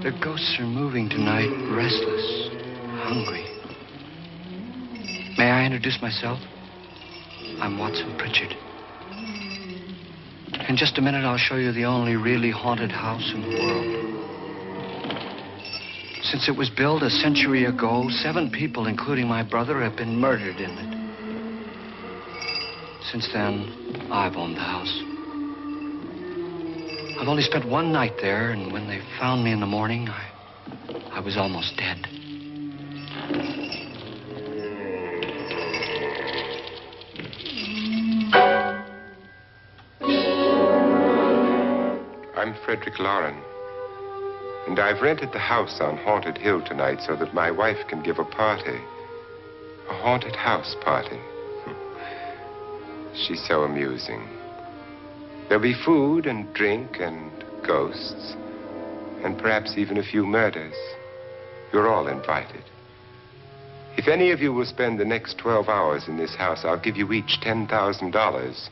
The ghosts are moving tonight, restless, hungry. May I introduce myself? I'm Watson Pritchard. In just a minute, I'll show you the only really haunted house in the world. Since it was built a century ago, 7 people, including my brother, have been murdered in it. Since then, I've owned the house. I've only spent one night there, and when they found me in the morning, I was almost dead. I'm Frederick Loren, and I've rented the house on Haunted Hill tonight so that my wife can give a party. A haunted house party. She's so amusing. There'll be food and drink and ghosts, and perhaps even a few murders. You're all invited. If any of you will spend the next 12 hours in this house, I'll give you each $10,000,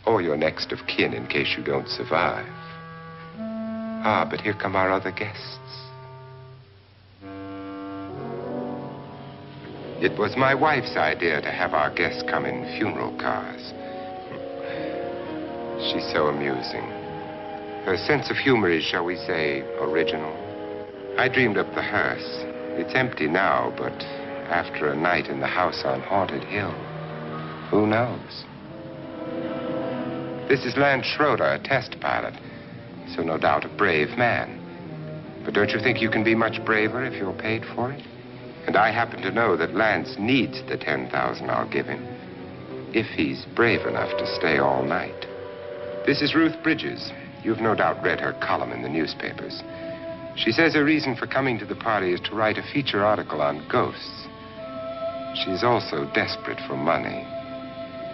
or your next of kin in case you don't survive. Ah, but here come our other guests. It was my wife's idea to have our guests come in funeral cars. She's so amusing. Her sense of humor is, shall we say, original. I dreamed up the hearse. It's empty now, but after a night in the house on Haunted Hill, who knows? This is Lance Schroeder, a test pilot, so no doubt a brave man. But don't you think you can be much braver if you're paid for it? And I happen to know that Lance needs the $10,000 I'll give him, if he's brave enough to stay all night. This is Ruth Bridges. You've no doubt read her column in the newspapers. She says her reason for coming to the party is to write a feature article on ghosts. She's also desperate for money.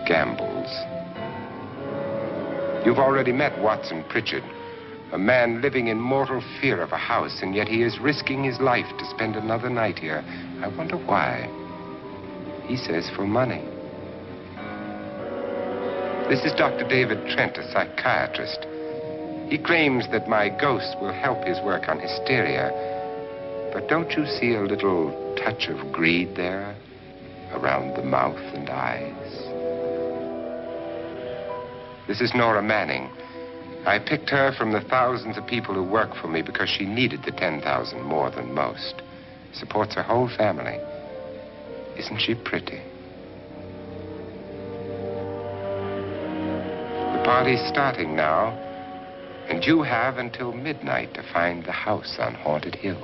Gambles. You've already met Watson Pritchard, a man living in mortal fear of a house, and yet he is risking his life to spend another night here. I wonder why. He says for money. This is Dr. David Trent, a psychiatrist. He claims that my ghost will help his work on hysteria. But don't you see a little touch of greed there around the mouth and eyes? This is Nora Manning. I picked her from the thousands of people who work for me because she needed the $10,000 more than most. Supports her whole family. Isn't she pretty? The party's starting now, and you have until midnight to find the house on Haunted Hill.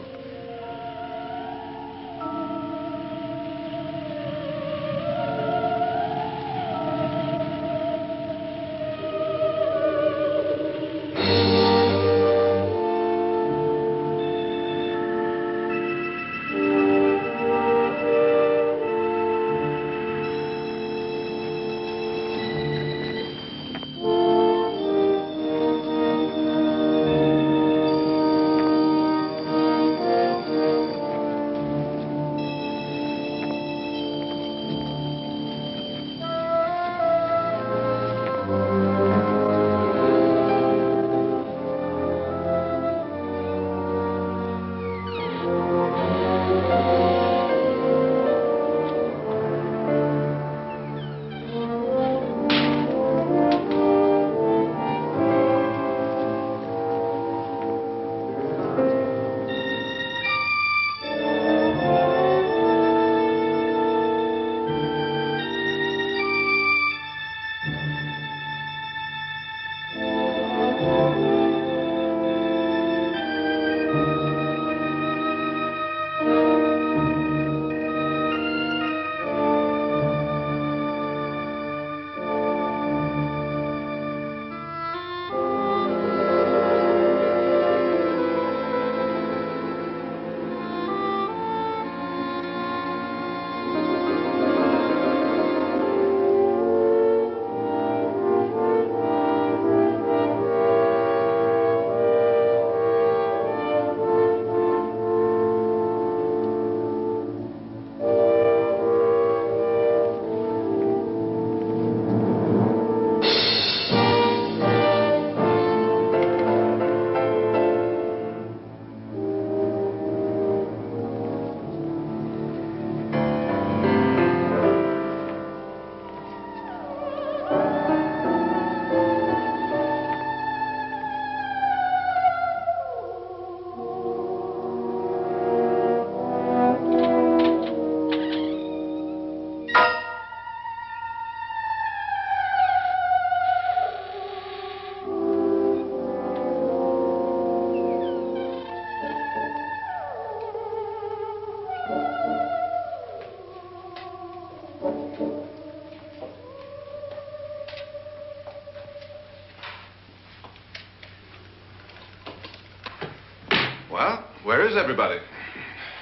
Well, where is everybody?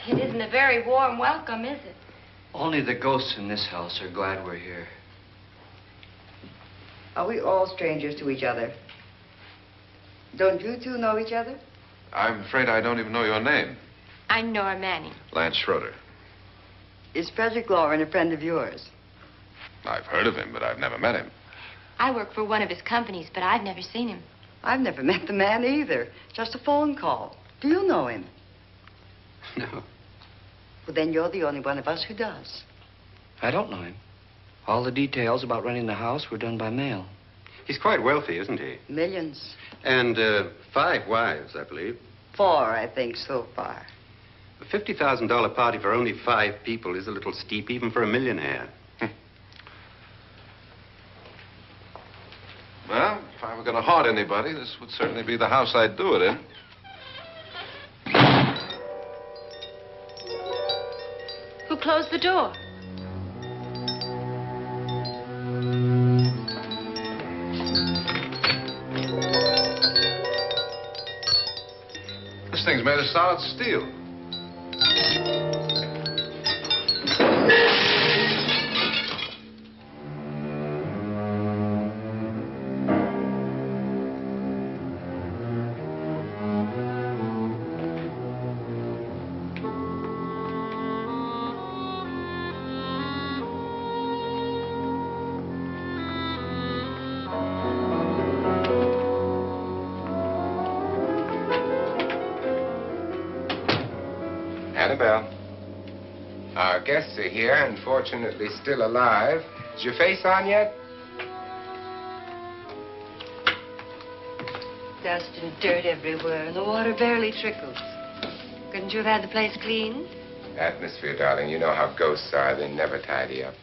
It isn't a very warm welcome, is it? Only the ghosts in this house are glad we're here. Are we all strangers to each other? Don't you two know each other? I'm afraid I don't even know your name. I'm Nora Manning. Lance Schroeder. Is Frederick Loren a friend of yours? I've heard of him, but I've never met him. I work for one of his companies, but I've never seen him. I've never met the man either. Just a phone call. Do you know him? No, Well, then you're the only one of us who does. I don't know him. All the details about renting the house were done by mail. He's quite wealthy, isn't he? Millions. And 5 wives, I believe. 4, I think, so far. A $50,000 party for only 5 people is a little steep, even for a millionaire. Well, if I were going to haunt anybody, this would certainly be the house I'd do it in. Who closed the door? This thing's made of solid steel. Annabelle, our guests are here, unfortunately still alive. Is your face on yet? Dust and dirt everywhere, and the water barely trickles. Couldn't you have had the place cleaned? Atmosphere, darling. You know how ghosts are. They never tidy up.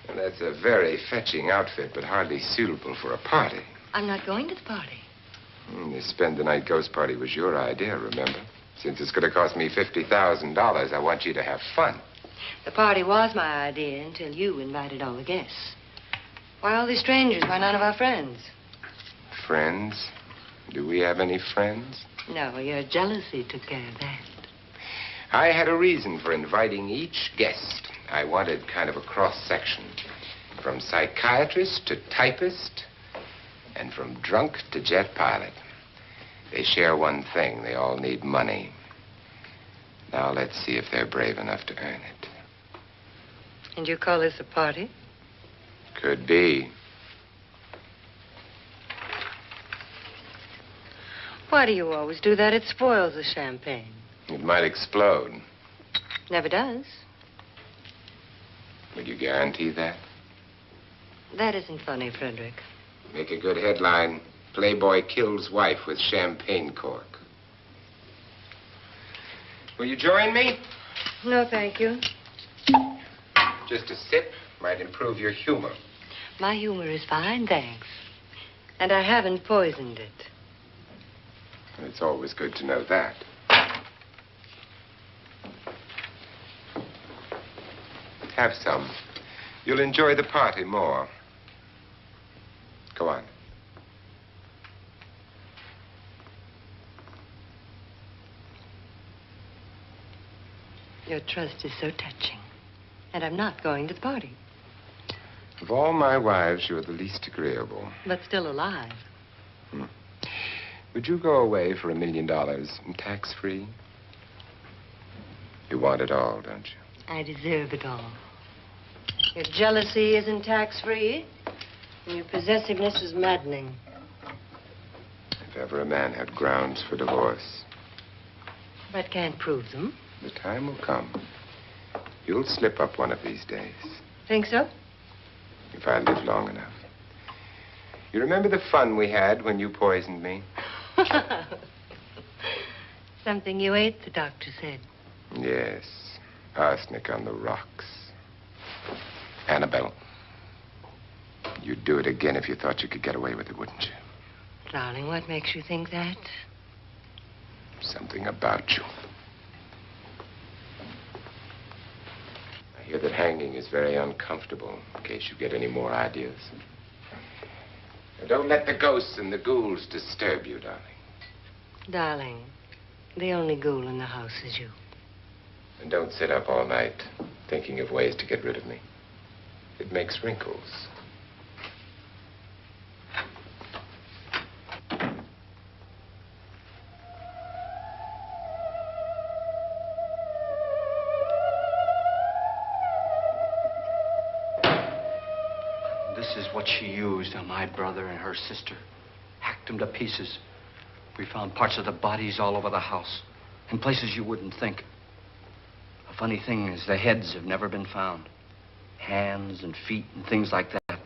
And that's a very fetching outfit, but hardly suitable for a party. I'm not going to the party. The spend-the-night ghost party was your idea, remember? Since it's going to cost me $50,000, I want you to have fun. The party was my idea until you invited all the guests. Why all these strangers? Why none of our friends? Friends? Do we have any friends? No, your jealousy took care of that. I had a reason for inviting each guest. I wanted kind of a cross-section. From psychiatrist to typist, and from drunk to jet pilot. They share one thing. They all need money. Now let's see if they're brave enough to earn it. And you call this a party? Could be. Why do you always do that? It spoils the champagne. It might explode. Never does. Would you guarantee that? That isn't funny, Frederick. Make a good headline. Playboy kills wife with champagne cork. Will you join me? No, thank you. Just a sip might improve your humor. My humor is fine, thanks. And I haven't poisoned it. It's always good to know that. Have some. You'll enjoy the party more. Go on. Your trust is so touching. And I'm not going to the party. Of all my wives, you're the least agreeable. But still alive. Would you go away for $1 million tax-free? You want it all, don't you? I deserve it all. Your jealousy isn't tax-free. And your possessiveness is maddening. If ever a man had grounds for divorce. But can't prove them. The time will come. You'll slip up one of these days. Think so? If I live long enough. You remember the fun we had when you poisoned me? Something you ate, the doctor said. Yes. Arsenic on the rocks. Annabelle, you'd do it again if you thought you could get away with it, wouldn't you? Darling, what makes you think that? Something about you. I hear that hanging is very uncomfortable, in case you get any more ideas. Now, don't let the ghosts and the ghouls disturb you, darling. Darling, The only ghoul in the house is you. And don't sit up all night thinking of ways to get rid of me. It makes wrinkles. This is what she used on my brother and her sister. Hacked them to pieces. We found parts of the bodies all over the house, in places you wouldn't think. The funny thing is the heads have never been found. Hands and feet and things like that.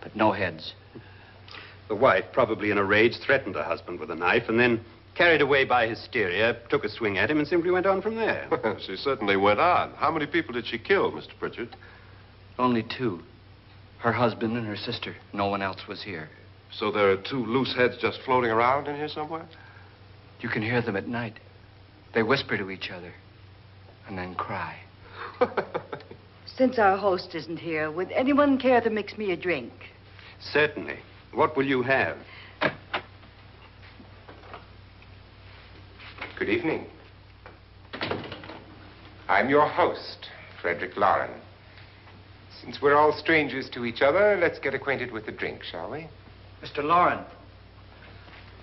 But no heads. The wife, probably in a rage, threatened her husband with a knife and then, carried away by hysteria, took a swing at him and simply went on from there. She certainly went on. How many people did she kill, Mr. Pritchard? Only two. Her husband and her sister. No one else was here. So there are two loose heads just floating around in here somewhere? You can hear them at night. They whisper to each other and then cry. Since our host isn't here, would anyone care to mix me a drink? Certainly. What will you have? Good evening. I'm your host, Frederick Loren. Since we're all strangers to each other, let's get acquainted with a drink, shall we? Mr. Loren,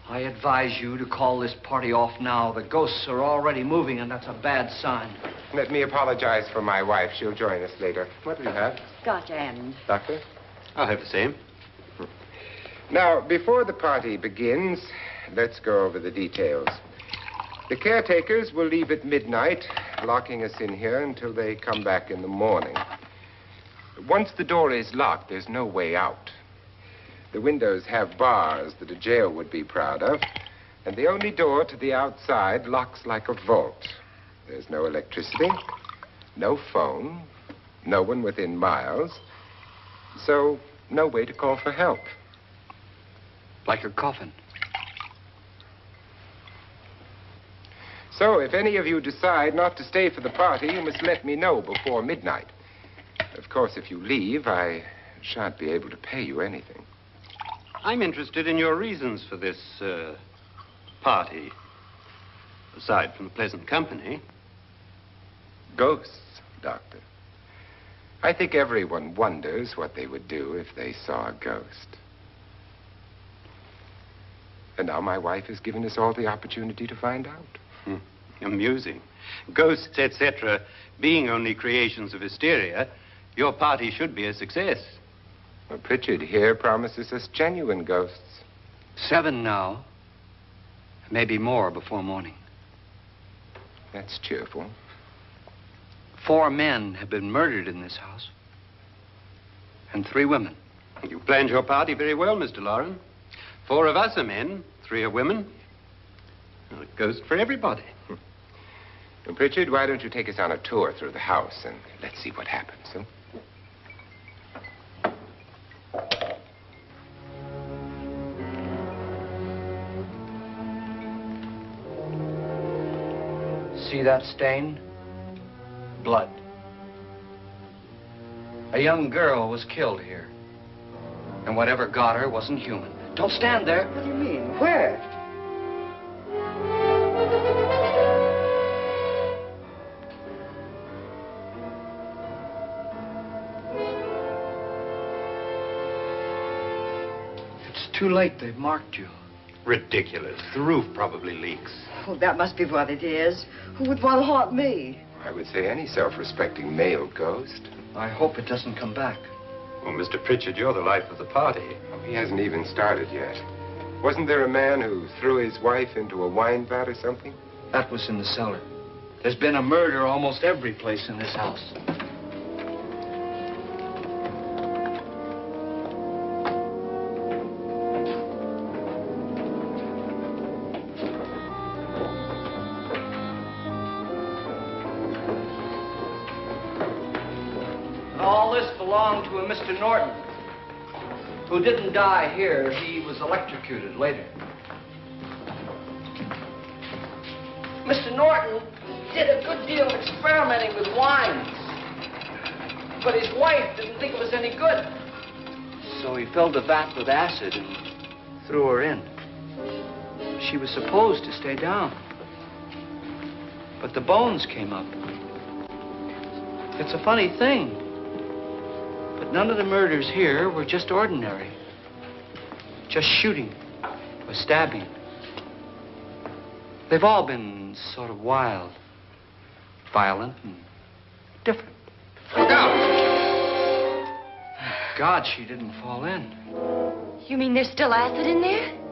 I advise you to call this party off now. The ghosts are already moving, and that's a bad sign. Let me apologize for my wife. She'll join us later. What will you have? Scotch and... Doctor? I'll have the same. Now, before the party begins, let's go over the details. The caretakers will leave at midnight, locking us in here until they come back in the morning. Once the door is locked, there's no way out. The windows have bars that a jail would be proud of, and the only door to the outside locks like a vault. There's no electricity, no phone, no one within miles, so no way to call for help. Like a coffin. So if any of you decide not to stay for the party, you must let me know before midnight. Of course, if you leave, I shan't be able to pay you anything. I'm interested in your reasons for this, party. Aside from the pleasant company. Ghosts, Doctor. I think everyone wonders what they would do if they saw a ghost. And now my wife has given us all the opportunity to find out. Amusing. Ghosts, etc., being only creations of hysteria, your party should be a success. Well, Pritchard here promises us genuine ghosts. 7 now. Maybe more before morning. That's cheerful. 4 men have been murdered in this house. And 3 women. You planned your party very well, Mr. Loren. 4 of us are men, 3 are women. Well, a ghost for everybody. Well, Pritchard, why don't you take us on a tour through the house and let's see what happens, huh? See that stain? Blood. A young girl was killed here. And whatever got her wasn't human. Don't stand there. What do you mean? Where? It's too late. They've marked you. Ridiculous. The roof probably leaks. Oh, that must be what it is. Who would want to haunt me? I would say any self-respecting male ghost. I hope it doesn't come back. Well, Mr. Pritchard, you're the life of the party. Oh, he hasn't even started yet. Wasn't there a man who threw his wife into a wine vat or something? That was in the cellar. There's been a murder almost every place in this house. All this belonged to a Mr. Norton, who didn't die here. He was electrocuted later. Mr. Norton did a good deal of experimenting with wines, but his wife didn't think it was any good. So he filled the vat with acid and threw her in. She was supposed to stay down. But the bones came up. It's a funny thing. But none of the murders here were just ordinary. Just shooting or stabbing. They've all been sort of wild, violent, and different. Look out! God, she didn't fall in. You mean there's still acid in there?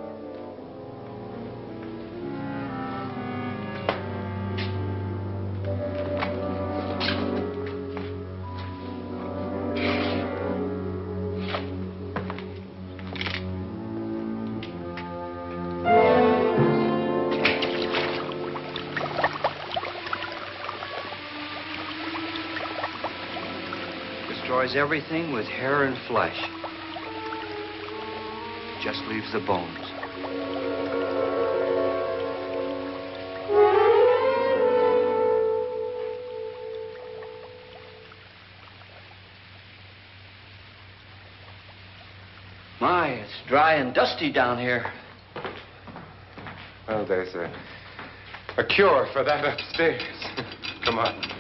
Destroys everything with hair and flesh. Just leaves the bones. My, it's dry and dusty down here. Well, there's a cure for that upstairs. Come on.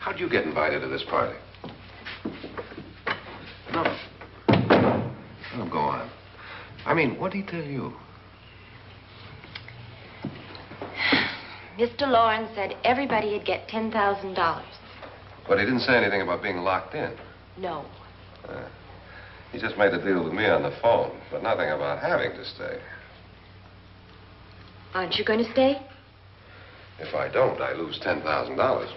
How'd you get invited to this party? No. Oh, go on. I mean, what did he tell you? Mr. Loren said everybody'd get $10,000. But he didn't say anything about being locked in. No. He just made the deal with me on the phone, but nothing about having to stay. Aren't you going to stay? If I don't, I lose $10,000.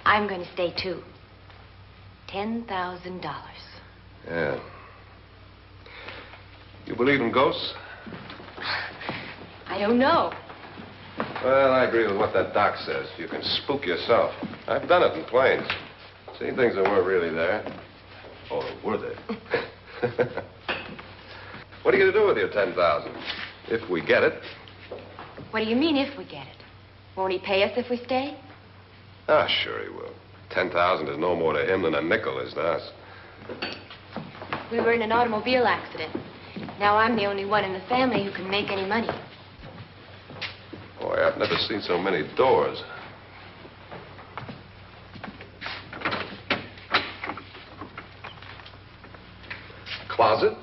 I'm going to stay, too. $10,000. Yeah. You believe in ghosts? I don't know. Well, I agree with what that doc says. You can spook yourself. I've done it in planes. Seen things that weren't really there. Or were they? What are you going to do with your $10,000? If we get it. What do you mean, if we get it? Won't he pay us if we stay? Ah, sure he will. 10,000 is no more to him than a nickel is to us. We were in an automobile accident. Now I'm the only one in the family who can make any money. Boy, I've never seen so many doors. Closet?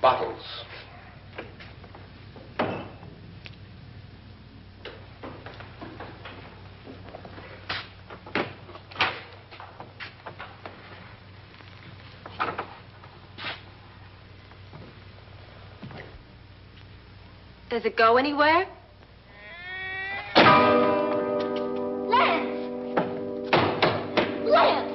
Bottles. Does it go anywhere? Lance! Lance!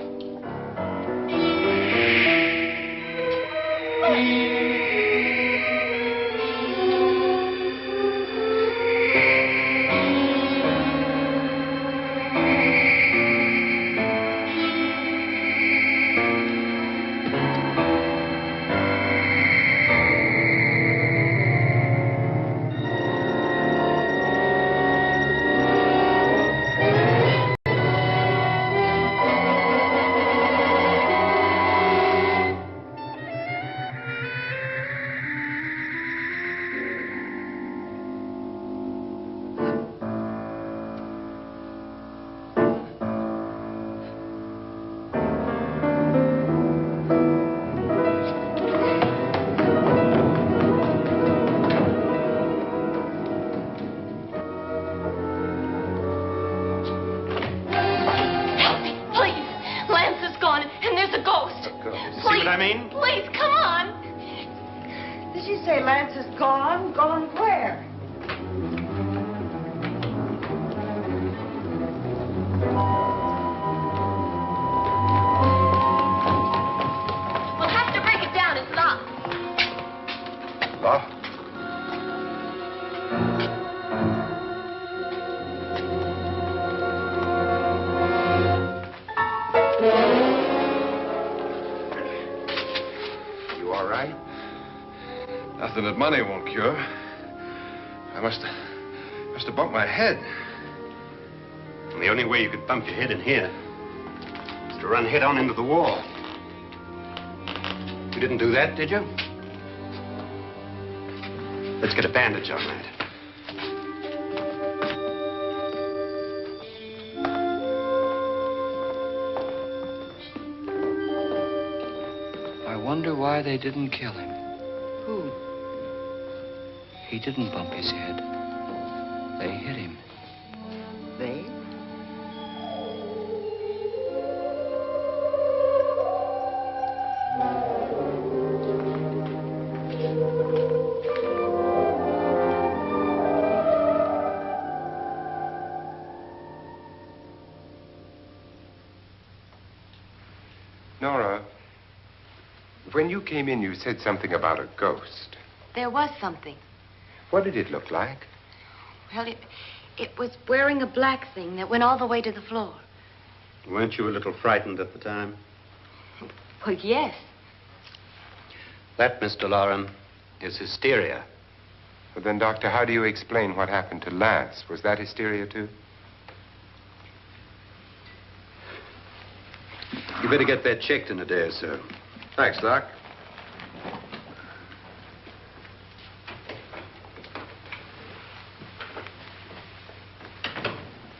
Please, come on. Did she say Lance is gone? Gone where? We'll have to break it down. It's locked. Locked? Nothing that money won't cure. I must have bumped my head. And the only way you could bump your head in here is to run head on into the wall. You didn't do that, did you? Let's get a bandage on that. I wonder why they didn't kill him. Who? He didn't bump his head. They hit him. They? Nora, when you came in, you said something about a ghost. There was something. What did it look like? Well, it was wearing a black thing that went all the way to the floor. Weren't you a little frightened at the time? Well, yes. That, Mr. Loren, is hysteria. Well, then, Doctor, how do you explain what happened to Lance? Was that hysteria, too? You better get that checked in a day or so. Thanks, Doc.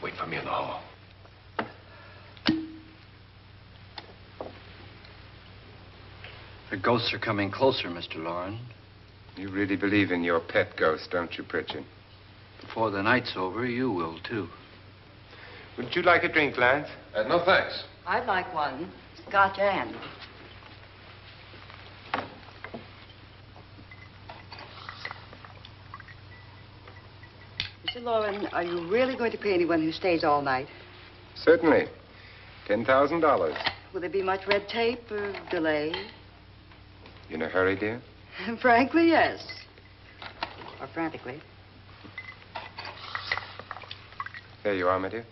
Wait for me in the hall. The ghosts are coming closer, Mr. Loren. You really believe in your pet ghost, don't you, Pritchard? Before the night's over, you will, too. Would you like a drink, Lance? No, thanks. I'd like one. Scotch and. Mr. Loren, are you really going to pay anyone who stays all night? Certainly. $10,000. Will there be much red tape or delay? You in a hurry, dear? Frankly, yes. Or frantically. There you are, my dear.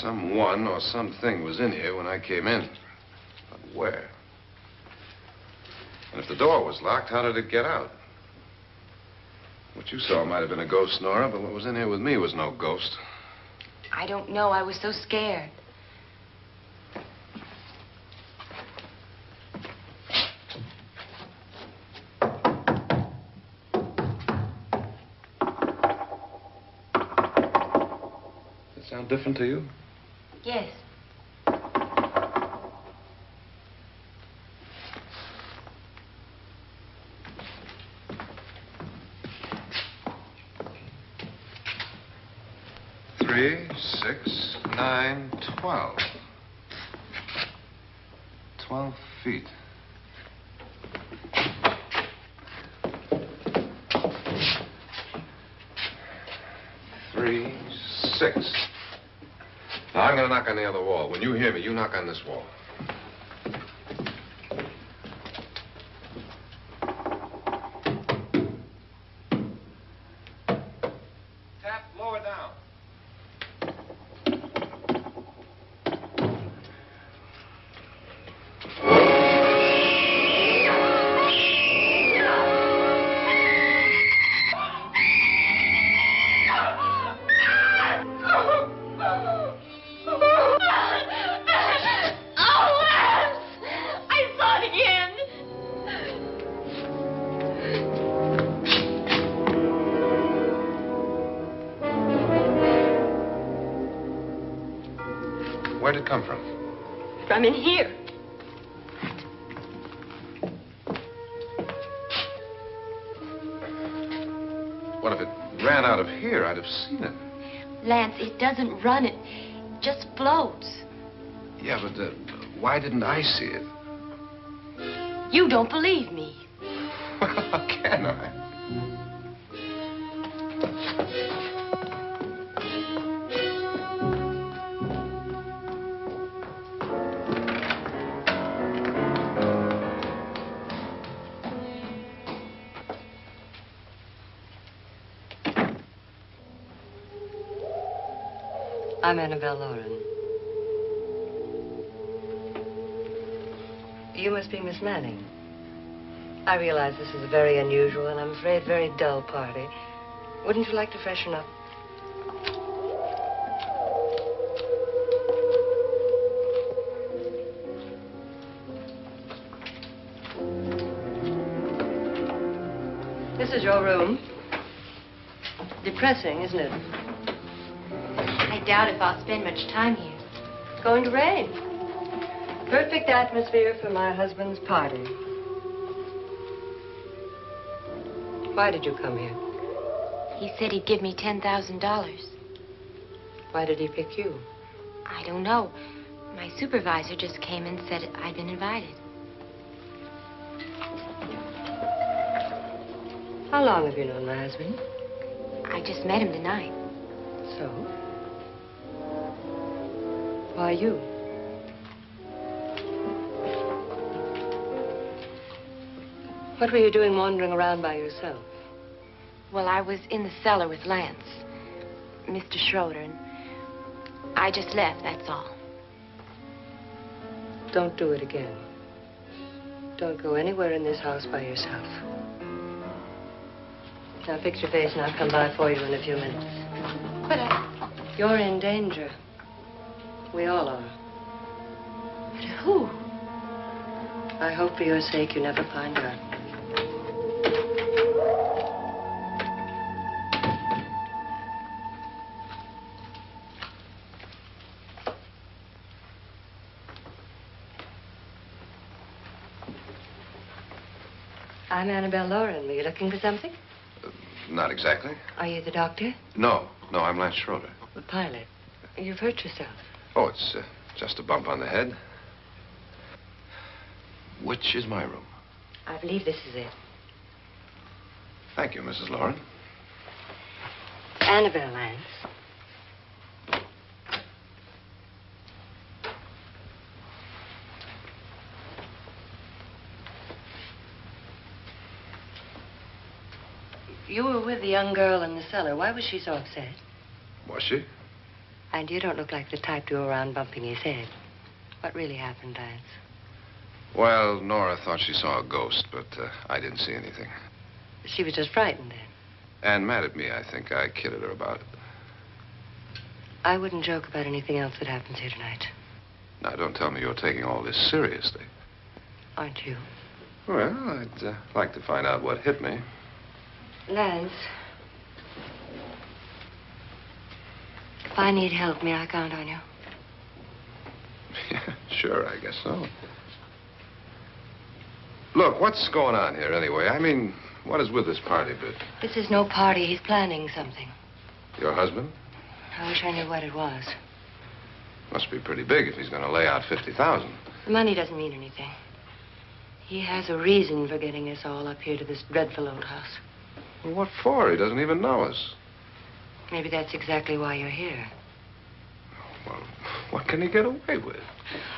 Someone or something was in here when I came in. But where? And if the door was locked, how did it get out? What you saw might have been a ghost, Nora, but what was in here with me was no ghost. I don't know. I was so scared. Does it sound different to you? Yes. Three, 6, 9, 12. 12 feet. Three, 6. Now, I'm going to knock on the other wall. When you hear me, you knock on this wall. Tap lower down. Where'd it come from? From in here. What if it ran out of here? I'd have seen it. Lance, it doesn't run. It just floats. Yeah, but why didn't I see it? You don't believe me. How can I? I'm Annabelle Loren. You must be Miss Manning. I realize this is a very unusual and I'm afraid very dull party. Wouldn't you like to freshen up? This is your room. Depressing, isn't it? I doubt if I'll spend much time here. It's going to rain. Perfect atmosphere for my husband's party. Why did you come here? He said he'd give me $10,000. Why did he pick you? I don't know. My supervisor just came and said I'd been invited. How long have you known my husband? I just met him tonight. So? Why you? What were you doing wandering around by yourself? Well, I was in the cellar with Lance, Mr. Schroeder, and I just left, that's all. Don't do it again. Don't go anywhere in this house by yourself. Now fix your face and I'll come by for you in a few minutes. But You're in danger. We all are. But who? I hope for your sake you never find out. I'm Annabelle Loren. Were you looking for something? Not exactly. Are you the doctor? No, I'm Lance Schroeder. The pilot. You've hurt yourself. Oh, it's just a bump on the head. Which is my room? I believe this is it. Thank you, Mrs. Loren. Annabelle, Lance. You were with the young girl in the cellar. Why was she so upset? Was she? And you don't look like the type to go around bumping his head. What really happened, Lance? Well, Nora thought she saw a ghost, but I didn't see anything. She was just frightened then. And mad at me, I think. I kidded her about it. I wouldn't joke about anything else that happens here tonight. Now, don't tell me you're taking all this seriously. Aren't you? Well, I'd like to find out what hit me. Lance. If I need help, may I count on you? Yeah, sure, I guess so. Look, what's going on here anyway? I mean, what is with this party bit? This is no party. He's planning something. Your husband? I wish I knew what it was. Must be pretty big if he's going to lay out $50,000. The money doesn't mean anything. He has a reason for getting us all up here to this dreadful old house. Well, what for? He doesn't even know us. Maybe that's exactly why you're here. Well, what can he get away with?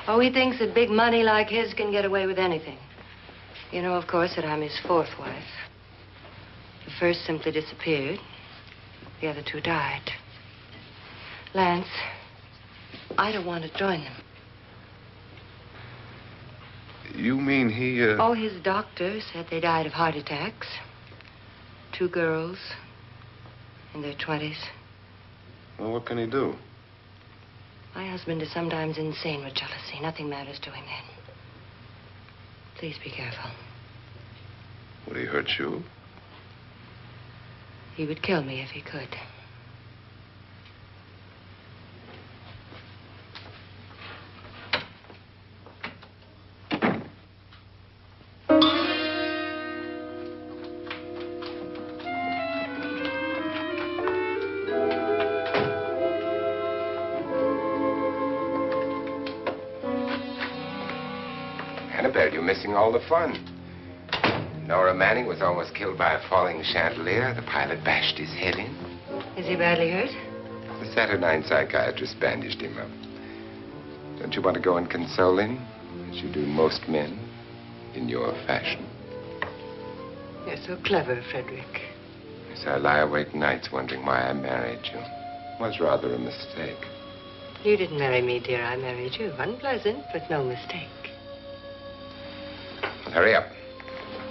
Oh, he thinks that big money like his can get away with anything. You know, of course, that I'm his fourth wife. The first simply disappeared. The other two died. Lance, I don't want to join them. You mean he, Oh, his doctor said they died of heart attacks. 2 girls in their 20s. Well, what can he do? My husband is sometimes insane with jealousy. Nothing matters to him then. Please be careful. Would he hurt you? He would kill me if he could. Annabelle, you're missing all the fun. Nora Manning was almost killed by a falling chandelier. The pilot bashed his head in. Is he badly hurt? The Saturnine psychiatrist bandaged him up. Don't you want to go and console him, as you do most men, in your fashion? You're so clever, Frederick. Yes, I lie awake nights wondering why I married you. It was rather a mistake. You didn't marry me, dear. I married you. Unpleasant, but no mistake. Hurry up.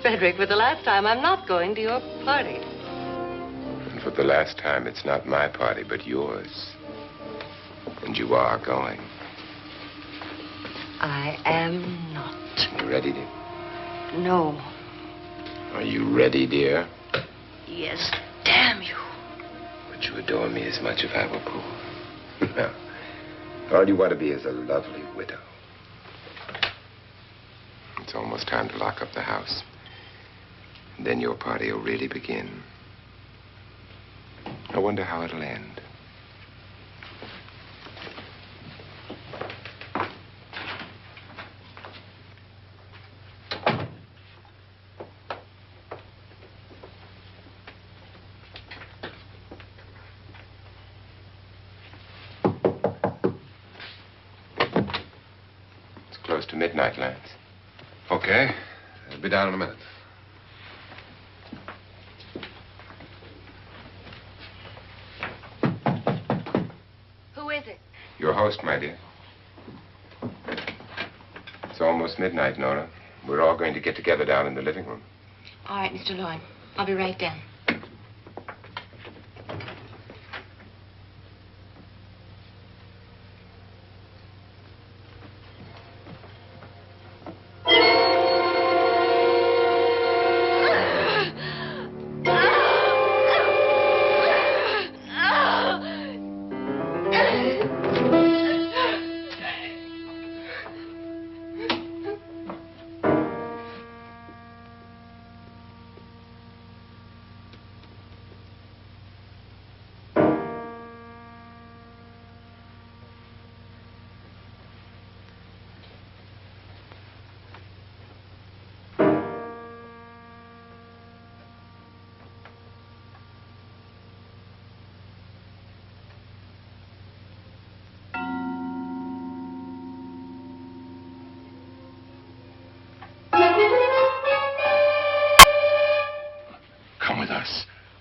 Frederick, for the last time, I'm not going to your party. And for the last time, it's not my party, but yours. And you are going. I am not. You ready, dear? No. Are you ready, dear? Yes, damn you. Would you adore me as much if I were poor? No. All you want to be is a lovely widow. It's almost time to lock up the house. And then your party will really begin. I wonder how it'll end. It's close to midnight, Lance. Okay. I'll be down in a minute. Who is it? Your host, my dear. It's almost midnight, Nora. We're all going to get together down in the living room. All right, Mr. Loren. I'll be right down.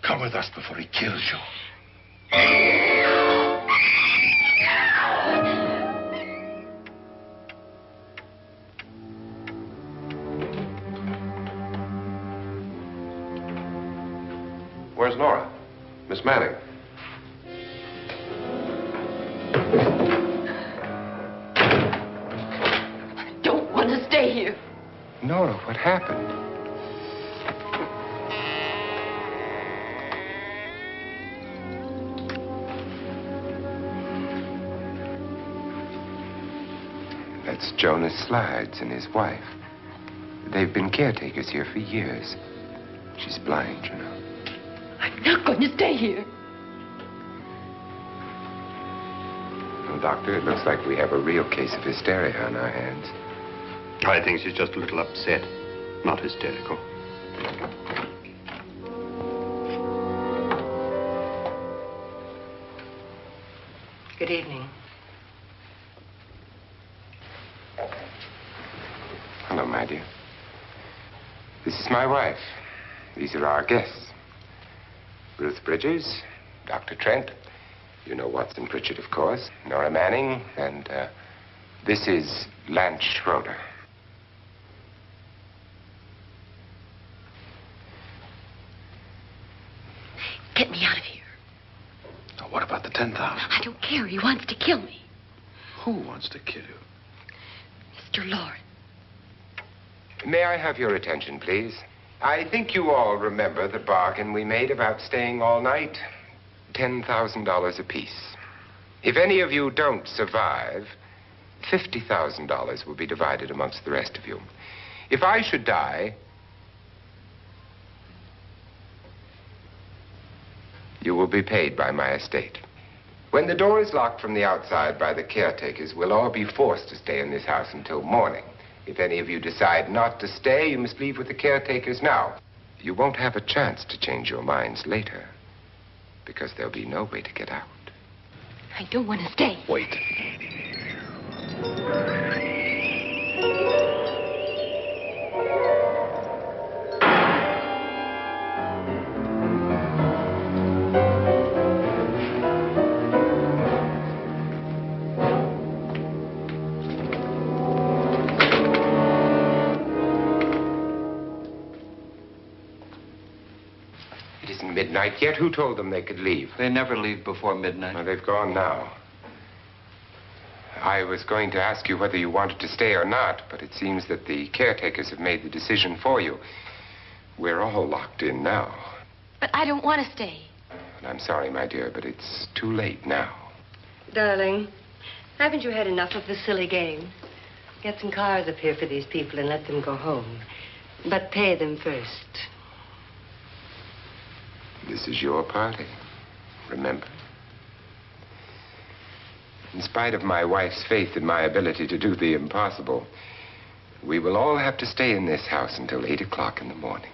Come with us before he kills you. Where's Nora? Miss Manning. I don't want to stay here. Nora, what happened? That's Jonas Slides and his wife. They've been caretakers here for years. She's blind, you know. I'm not going to stay here. Well, Doctor, it looks like we have a real case of hysteria on our hands. I think she's just a little upset, not hysterical. Good evening. Hello, my dear. This is my wife. These are our guests. Ruth Bridges, Dr. Trent. You know Watson Pritchard, of course. Nora Manning, and this is Lance Schroeder. Get me out of here. Now, what about the 10,000? I don't care. He wants to kill me. Who wants to kill you? Mr. Loren. May I have your attention, please? I think you all remember the bargain we made about staying all night. $10,000 apiece. If any of you don't survive, $50,000 will be divided amongst the rest of you. If I should die, you will be paid by my estate. When the door is locked from the outside by the caretakers, we'll all be forced to stay in this house until morning. If any of you decide not to stay, you must leave with the caretakers now. You won't have a chance to change your minds later, because there'll be no way to get out. I don't want to stay. Wait. midnight yet? Who told them they could leave? They never leave before midnight. Well, they've gone now. I was going to ask you whether you wanted to stay or not, but it seems that the caretakers have made the decision for you. We're all locked in now. But I don't want to stay. And I'm sorry, my dear, but it's too late now. Darling, haven't you had enough of the silly game? Get some cars up here for these people and let them go home. But pay them first. This is your party, remember? In spite of my wife's faith in my ability to do the impossible, we will all have to stay in this house until 8 o'clock in the morning.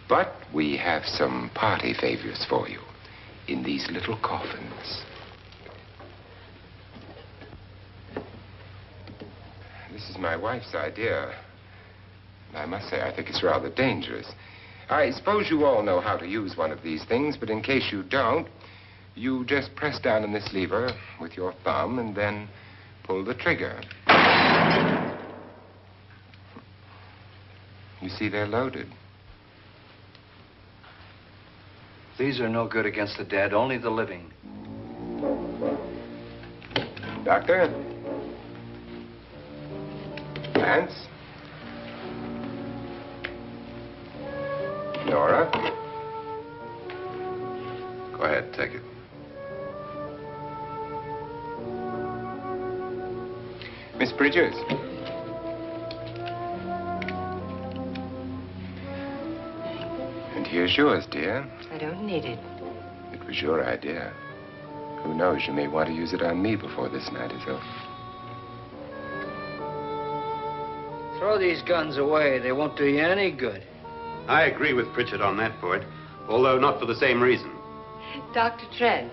But we have some party favors for you in these little coffins. This is my wife's idea. I must say, I think it's rather dangerous. I suppose you all know how to use one of these things, but in case you don't, you just press down on this lever with your thumb and then pull the trigger. You see, they're loaded. These are no good against the dead, only the living. Doctor? Lance? Nora? Go ahead, take it. Miss Bridges? And here's yours, dear. I don't need it. It was your idea. Who knows, you may want to use it on me before this night is over. Throw these guns away. They won't do you any good. I agree with Pritchard on that point, although not for the same reason. Dr. Trent,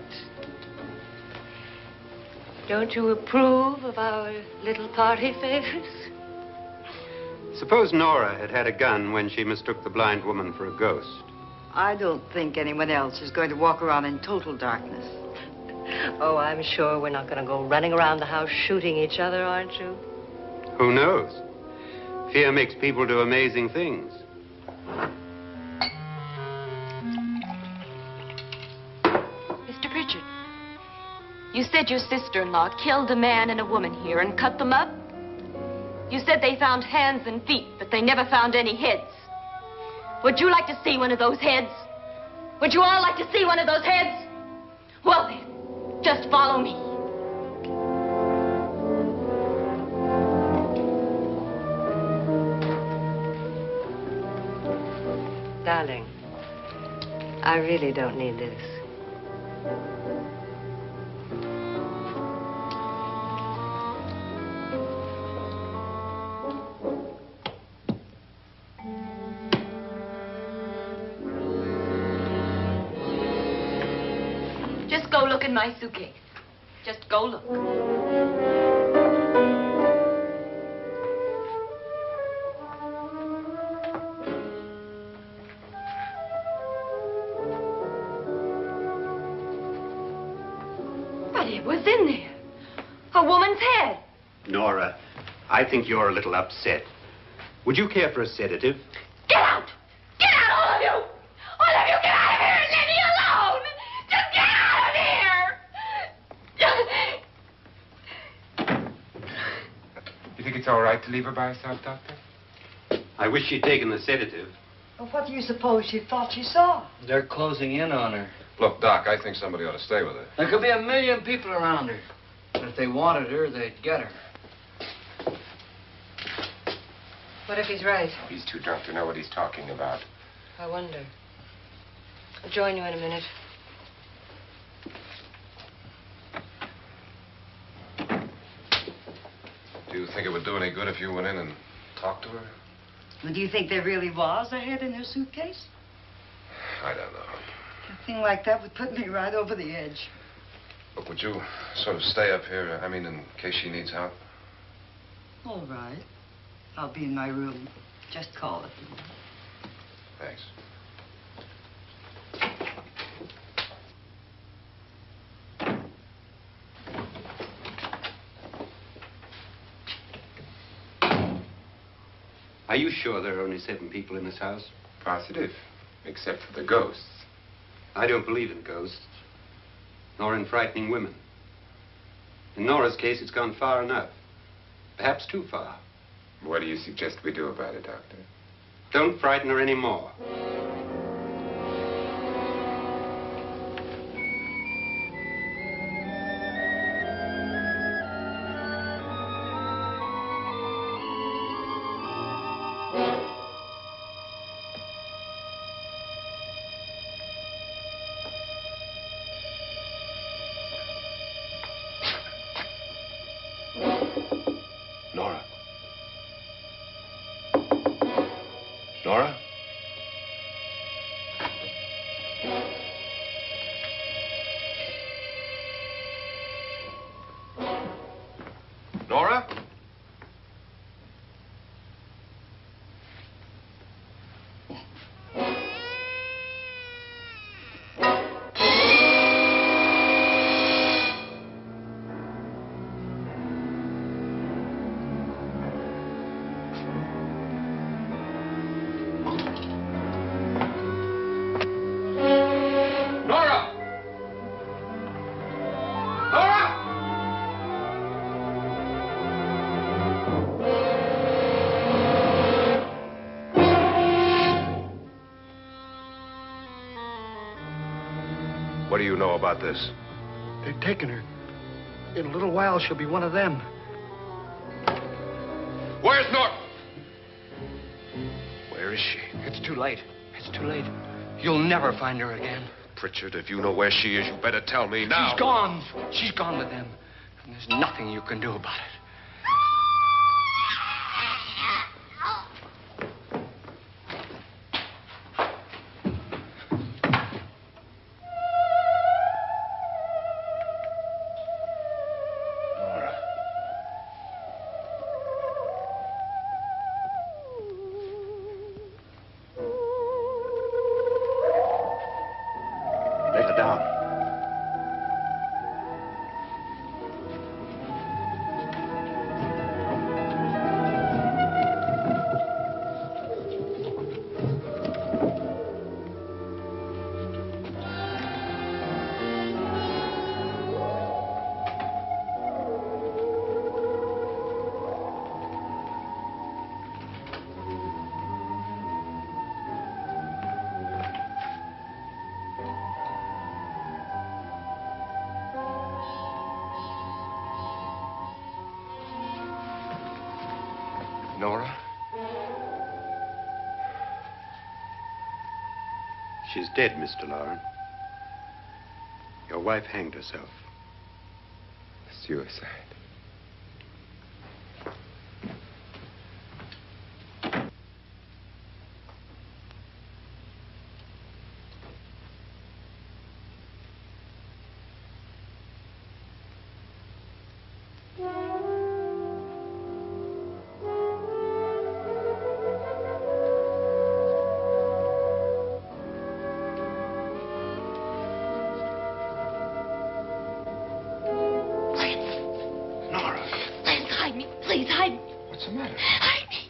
don't you approve of our little party favors? Suppose Nora had had a gun when she mistook the blind woman for a ghost. I don't think anyone else is going to walk around in total darkness. Oh, I'm sure we're not going to go running around the house shooting each other, aren't you? Who knows? Fear makes people do amazing things. Mr. Pritchard, you said your sister-in-law killed a man and a woman here and cut them up? You said they found hands and feet, but they never found any heads. Would you like to see one of those heads? Would you all like to see one of those heads? Well then, just follow me. Darling, I really don't need this. Just go look in my suitcase. Just go look. But it was in there. A woman's head. Nora, I think you're a little upset. Would you care for a sedative? Get out! Get out, all of you! All of you, get out of here and leave me alone! Just get out of here! You think it's all right to leave her by herself, Doctor? I wish she'd taken the sedative. Well, what do you suppose she thought she saw? They're closing in on her. Look, Doc, I think somebody ought to stay with her. There could be 1 million people around her. And if they wanted her, they'd get her. What if he's right? He's too drunk to know what he's talking about. I wonder. I'll join you in a minute. Do you think it would do any good if you went in and talked to her? Well, do you think there really was a head in her suitcase? I don't know. A thing like that would put me right over the edge. Look, would you sort of stay up here, I mean, in case she needs help? All right. I'll be in my room. Just call it. Thanks. Are you sure there are only 7 people in this house? Positive, except for the ghosts. I don't believe in ghosts, nor in frightening women. In Nora's case, it's gone far enough. Perhaps too far. What do you suggest we do about it, Doctor? Don't frighten her anymore. Nora? Nora? Nora? What do you know about this? They've taken her. In a little while, she'll be one of them. Where's Nora? Where is she? It's too late. It's too late. You'll never find her again. Pritchard, if you know where she is, you better tell me now. She's gone. She's gone with them. And there's nothing you can do about it. Lay her down. Nora? She's dead, Mr. Loren. Your wife hanged herself. Suicide. Please, hide me. What's the matter? Hide me.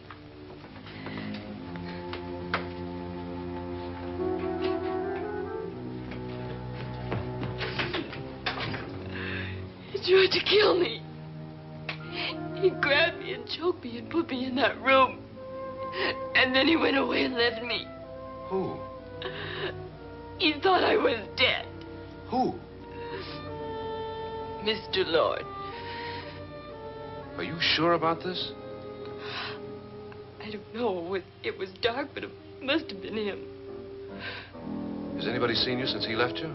He tried to kill me. He grabbed me and choked me and put me in that room. And then he went away and left me. Who? He thought I was dead. Who? Mr. Lord. Are you sure about this? I don't know. It was dark, but it must have been him. Has anybody seen you since he left you?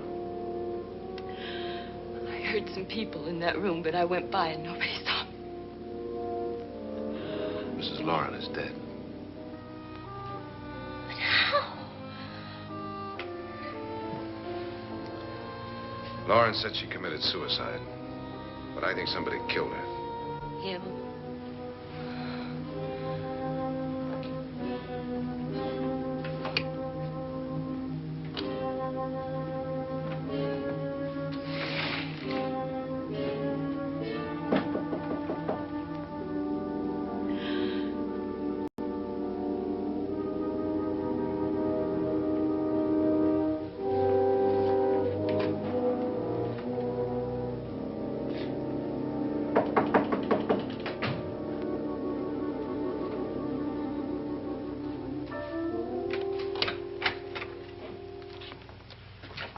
I heard some people in that room, but I went by and nobody saw me. Mrs. Loren is dead. But how? Loren said she committed suicide, but I think somebody killed her. Him?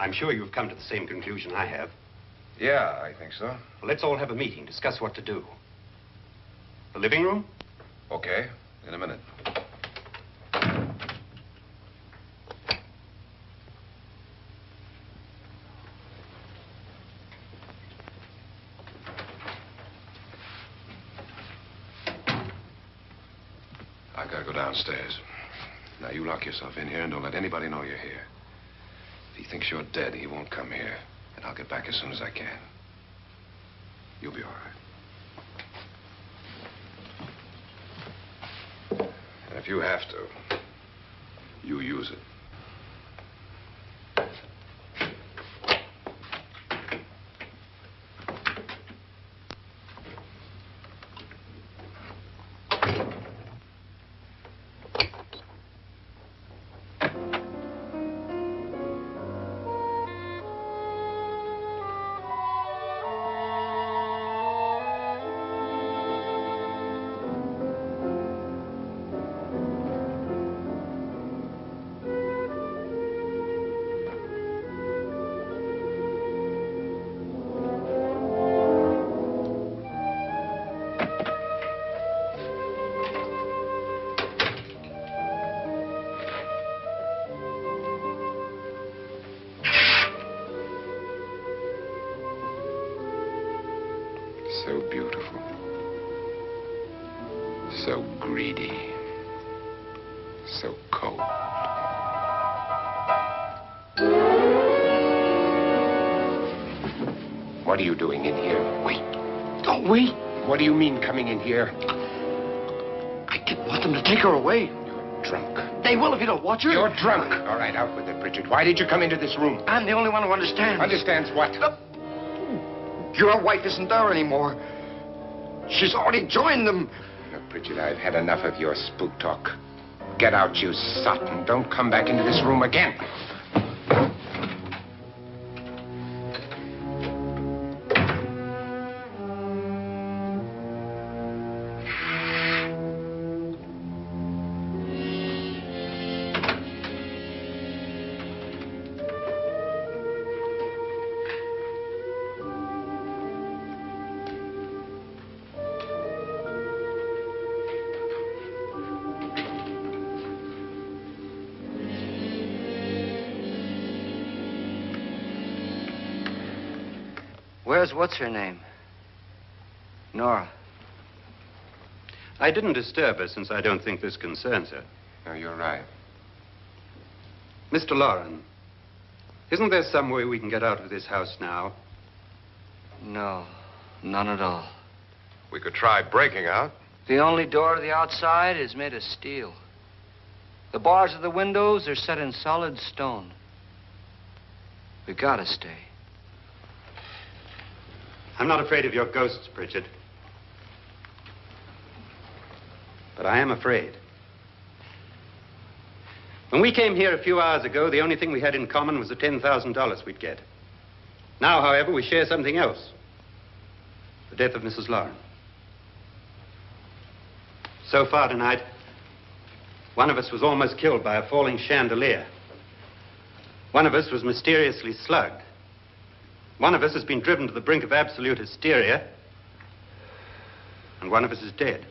I'm sure you've come to the same conclusion I have. Yeah, I think so. Well, let's all have a meeting, discuss what to do. The living room? Okay, in a minute. I gotta go downstairs. Now, you lock yourself in here and don't let anybody know you're here. If he thinks you're dead, he won't come here. And I'll get back as soon as I can. You'll be all right. And if you have to, you use it. So beautiful. So greedy. So cold. What are you doing in here? Wait. Don't wait. What do you mean coming in here? I didn't want them to take her away. You're drunk. They will if you don't watch her. You're drunk. All right, out with it, Pritchard. Why did you come into this room? I'm the only one who understands. Understands what? Your wife isn't there anymore. She's already joined them. Look, Pritchard, I've had enough of your spook talk. Get out, you sot, and don't come back into this room again. Where's what's-her-name? Nora. I didn't disturb her since I don't think this concerns her. No, you're right. Mr. Loren, isn't there some way we can get out of this house now? No, none at all. We could try breaking out. The only door to the outside is made of steel. The bars of the windows are set in solid stone. We gotta stay. I'm not afraid of your ghosts, Pritchard. But I am afraid. When we came here a few hours ago, the only thing we had in common was the $10,000 we'd get. Now, however, we share something else. The death of Mrs. Loren. So far tonight, one of us was almost killed by a falling chandelier. One of us was mysteriously slugged. One of us has been driven to the brink of absolute hysteria, and one of us is dead.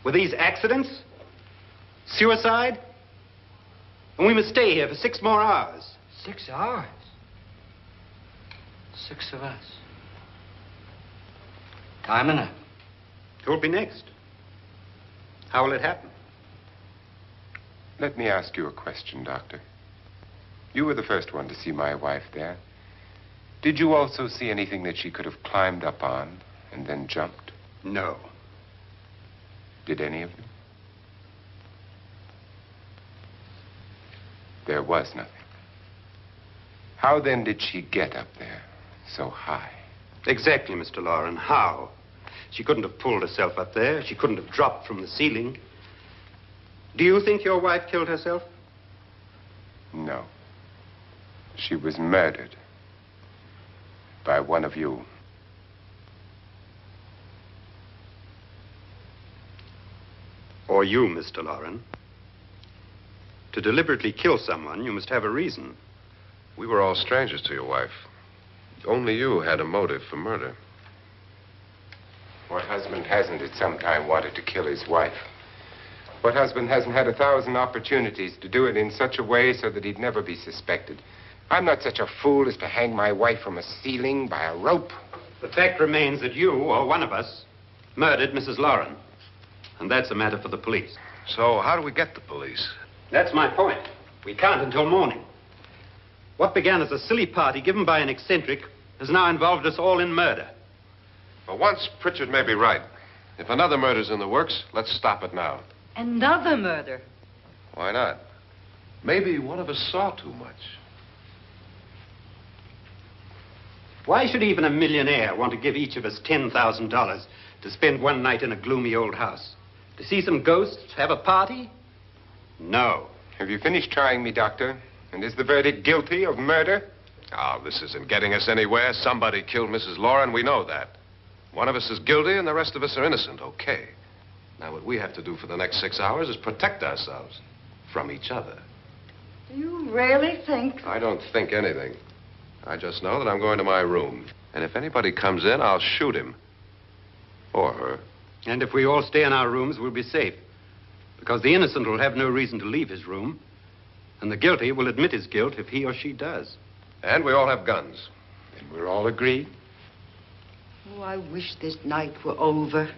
Were these accidents? Suicide? And we must stay here for 6 more hours. 6 hours? 6 of us. Time enough. Who'll be next? How will it happen? Let me ask you a question, Doctor. You were the first one to see my wife there. Did you also see anything that she could have climbed up on and then jumped? No. Did any of you? There was nothing. How then did she get up there so high? Exactly, Mr. Loren. How? She couldn't have pulled herself up there. She couldn't have dropped from the ceiling. Do you think your wife killed herself? No. She was murdered by one of you. Or you, Mr. Loren. To deliberately kill someone, you must have a reason. We were all strangers to your wife. Only you had a motive for murder. What husband hasn't at some time wanted to kill his wife? What husband hasn't had 1,000 opportunities to do it in such a way so that he'd never be suspected? I'm not such a fool as to hang my wife from a ceiling by a rope. The fact remains that you, or one of us, murdered Mrs. Loren. And that's a matter for the police. So how do we get the police? That's my point. We can't until morning. What began as a silly party given by an eccentric has now involved us all in murder. For once, Pritchard may be right. If another murder's in the works, let's stop it now. Another murder? Why not? Maybe one of us saw too much. Why should even a millionaire want to give each of us $10,000 to spend one night in a gloomy old house? To see some ghosts, have a party? No. Have you finished trying me, Doctor? And is the verdict guilty of murder? Oh, this isn't getting us anywhere. Somebody killed Mrs. Loren. We know that. One of us is guilty and the rest of us are innocent. Okay. Now, what we have to do for the next 6 hours is protect ourselves from each other. Do you really think? I don't think anything. I just know that I'm going to my room. And if anybody comes in, I'll shoot him. Or her. And if we all stay in our rooms, we'll be safe. Because the innocent will have no reason to leave his room. And the guilty will admit his guilt if he or she does. And we all have guns. And we're all agreed? Oh, I wish this night were over.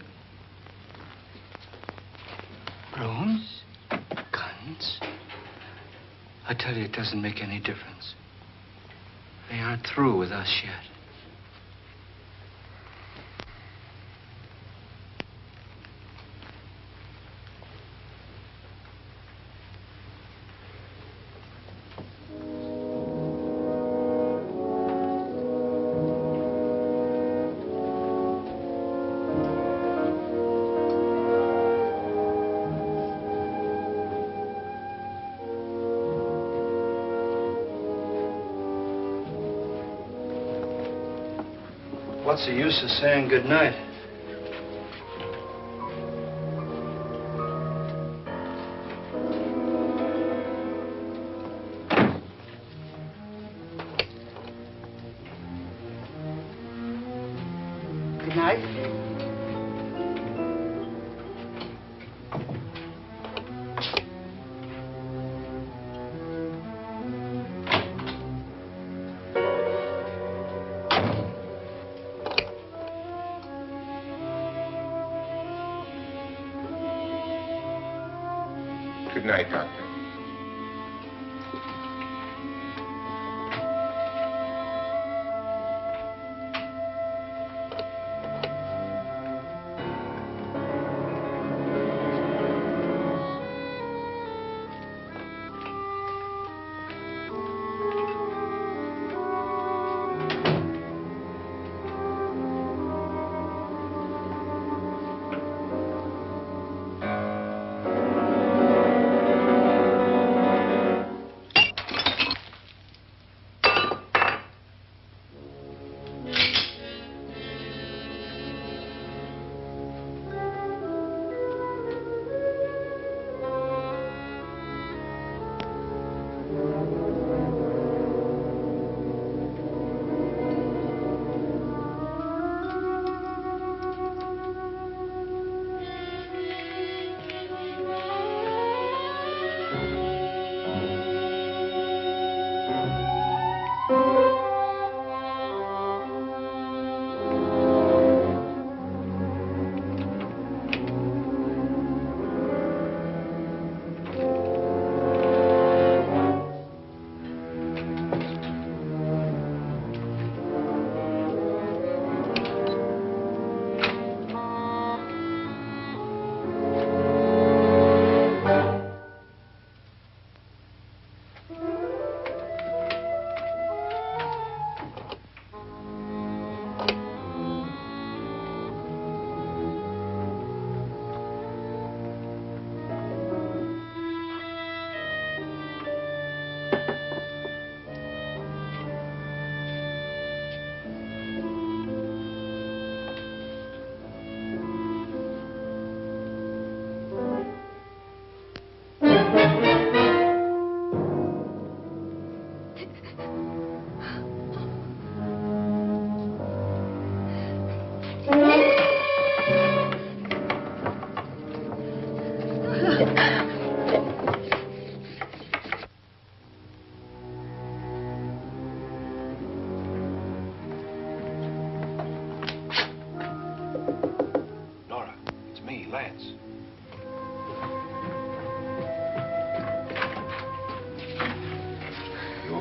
Rooms? Guns? I tell you, it doesn't make any difference. They aren't through with us yet. What's the use of saying goodnight? Good night. Good night, Doctor.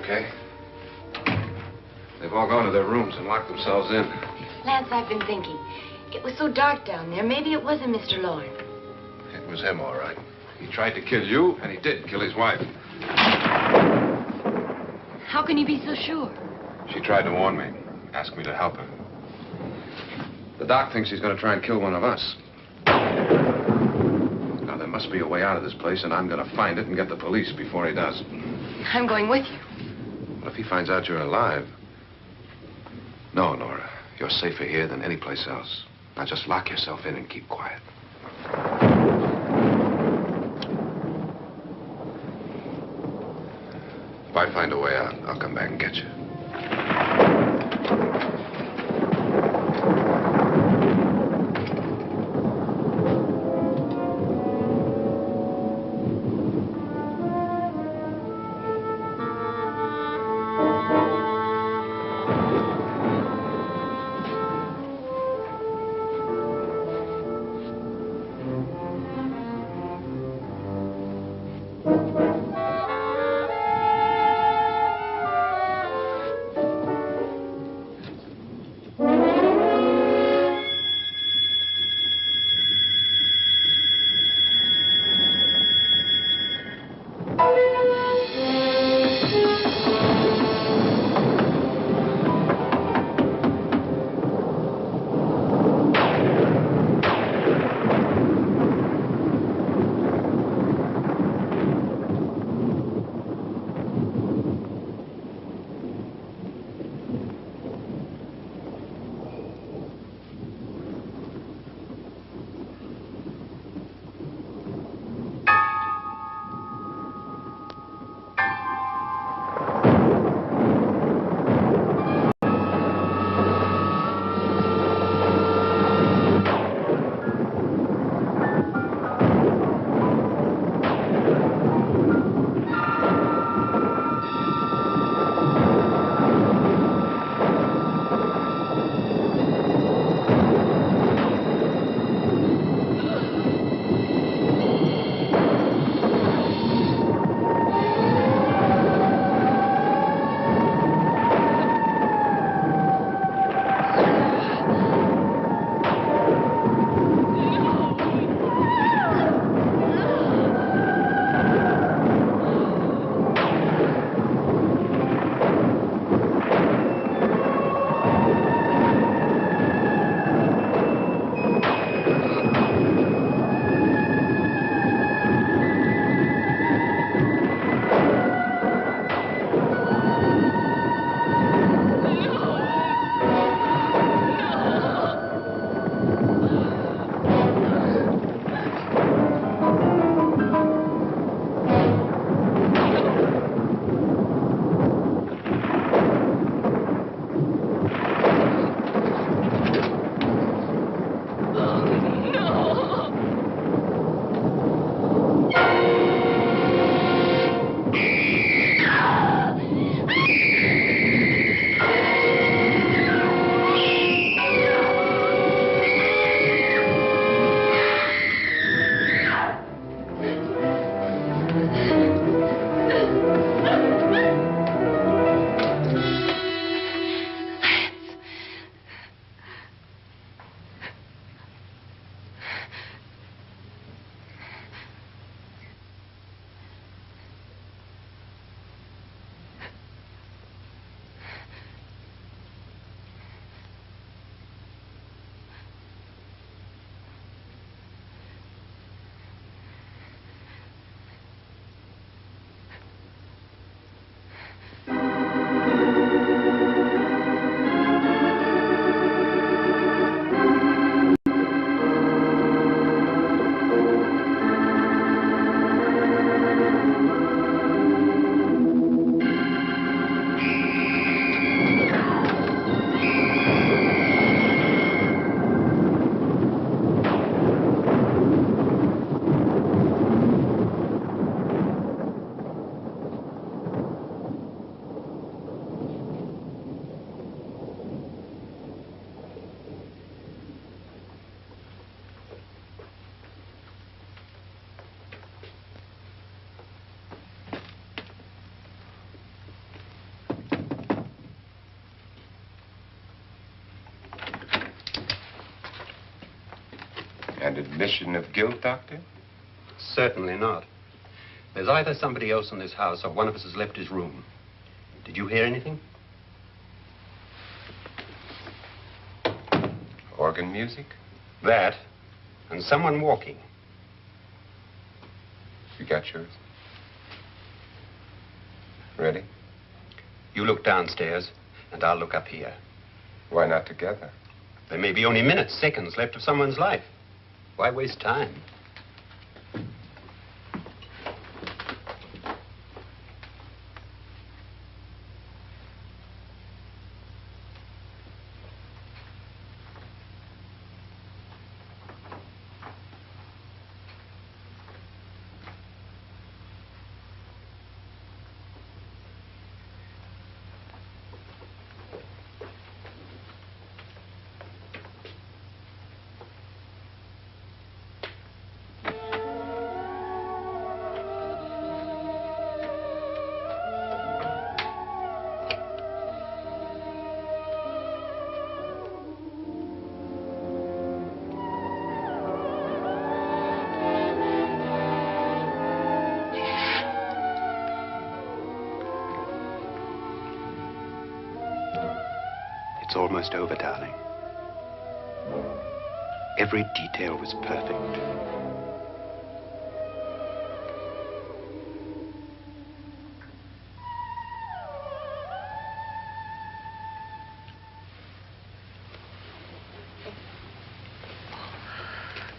okay? They've all gone to their rooms and locked themselves in. Lance, I've been thinking. It was so dark down there. Maybe it wasn't Mr. Loren. It was him, all right. He tried to kill you, and he did kill his wife. How can you be so sure? She tried to warn me, asked me to help her. The doc thinks he's going to try and kill one of us. Now, there must be a way out of this place, and I'm going to find it and get the police before he does. I'm going with you. What if he finds out you're alive? No, Nora. You're safer here than any place else. Now, just lock yourself in and keep quiet. If I find a way out, I'll come back and get you. admission of guilt, Doctor? Certainly not. There's either somebody else in this house or one of us has left his room. Did you hear anything? Organ music? That, and someone walking. You got yours? Ready? You look downstairs, and I'll look up here. Why not together? There may be only minutes, seconds left of someone's life. Why waste time? It's almost over, darling. Every detail was perfect.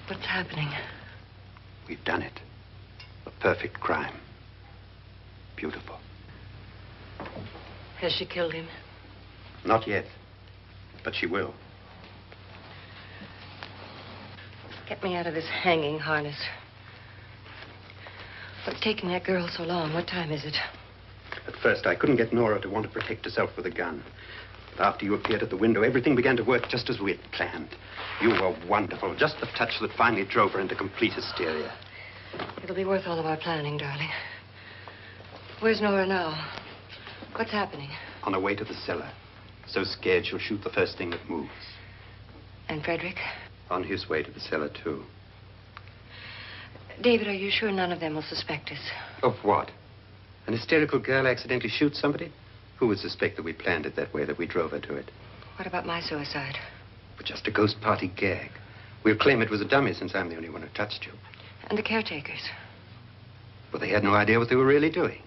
What's happening? We've done it. A perfect crime. Beautiful. Has she killed him? Not yet. But she will. Get me out of this hanging harness. What's taking that girl so long? What time is it? At first, I couldn't get Nora to want to protect herself with a gun. But after you appeared at the window, everything began to work just as we had planned. You were wonderful. Just the touch that finally drove her into complete hysteria. It'll be worth all of our planning, darling. Where's Nora now? What's happening? On her way to the cellar. So scared she'll shoot the first thing that moves. And Frederick? On his way to the cellar, too. David, are you sure none of them will suspect us? Of what? An hysterical girl accidentally shoots somebody? Who would suspect that we planned it that way, that we drove her to it? What about my suicide? But just a ghost party gag. We'll claim it was a dummy since I'm the only one who touched you. And the caretakers? But they had no idea what they were really doing.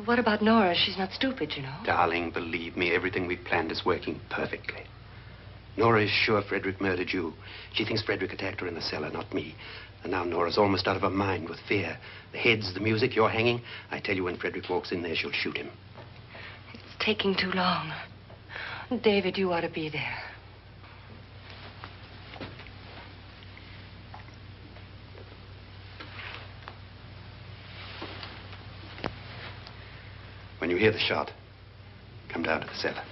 What about Nora? She's not stupid, you know. Darling, believe me, everything we planned is working perfectly. Nora is sure Frederick murdered you. She thinks Frederick attacked her in the cellar, not me. And now Nora's almost out of her mind with fear. The heads, the music, you're hanging. I tell you, when Frederick walks in there, she'll shoot him. It's taking too long. David, you ought to be there. When you hear the shot, come down to the cellar.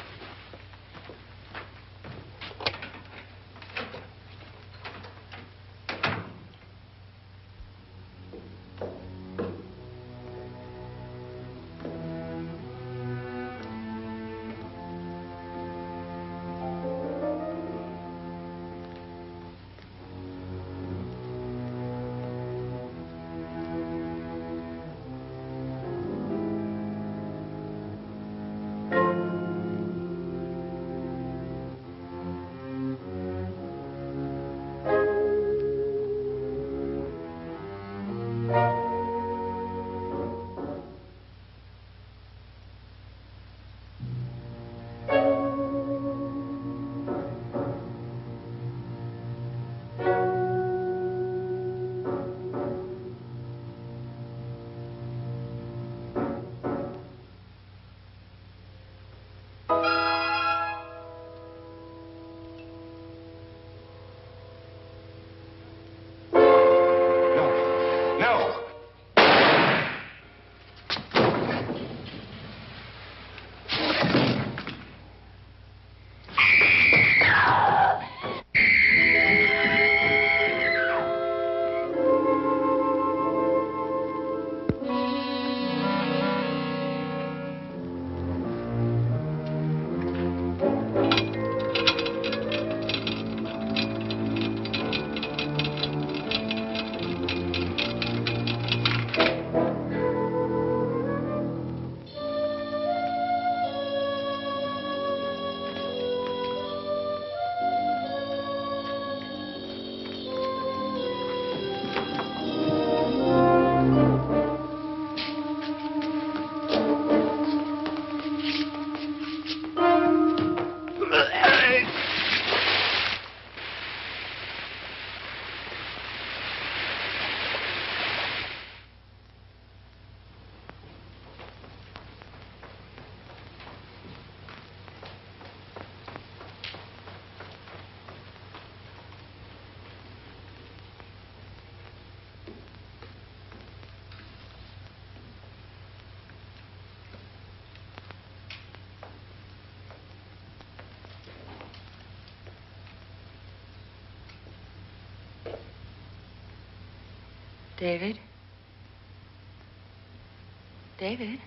David? David?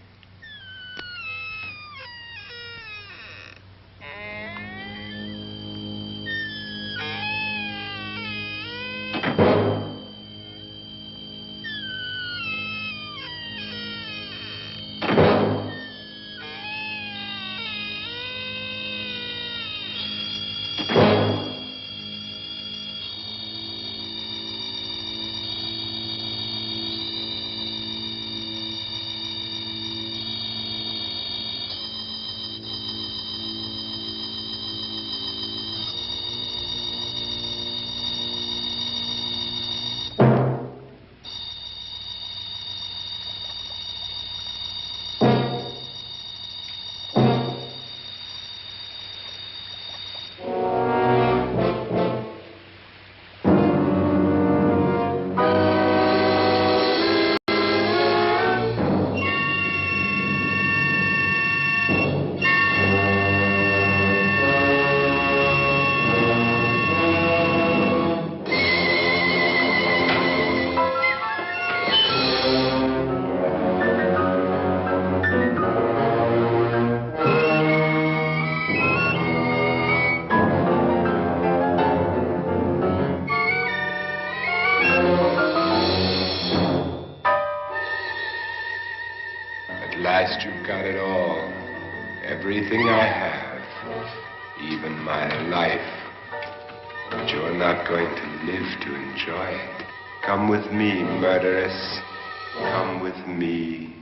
You've got it all. Everything I have. Even my life. But you're not going to live to enjoy it. Come with me, murderess. Come with me.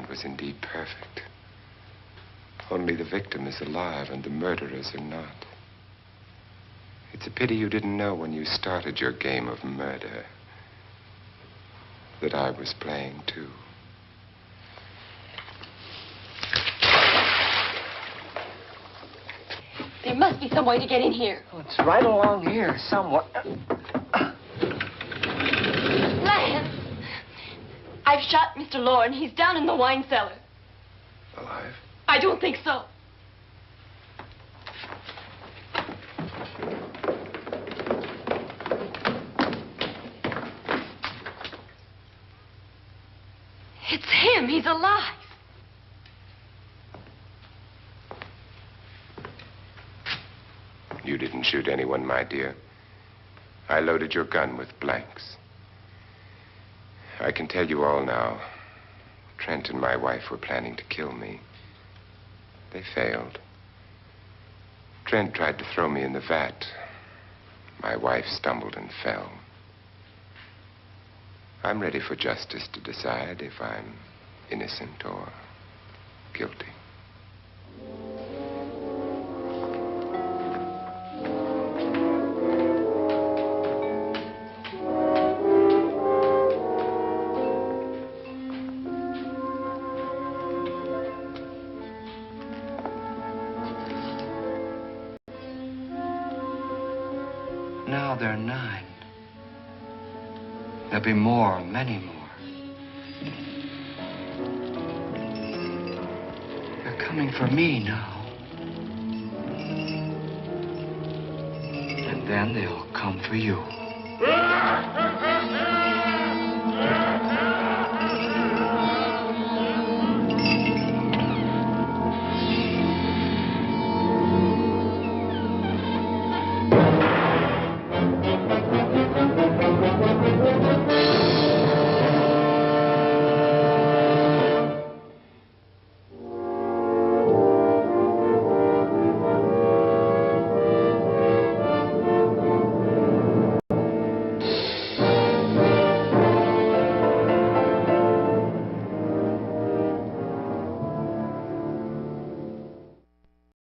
Was indeed perfect. Only the victim is alive and the murderers are not. It's a pity you didn't know when you started your game of murder that I was playing too. There must be some way to get in here. Oh, it's right along here somewhere. Lance! I've shot Mr. Loren. He's down in the wine cellar. Alive? I don't think so. It's him. He's alive. You didn't shoot anyone, my dear. I loaded your gun with blanks. I can tell you all now. Trent and my wife were planning to kill me. They failed. Trent tried to throw me in the vat. My wife stumbled and fell. I'm ready for justice to decide if I'm innocent or guilty. Now they're 9. There'll be more, many more. They're coming for me now. And then they'll come for you.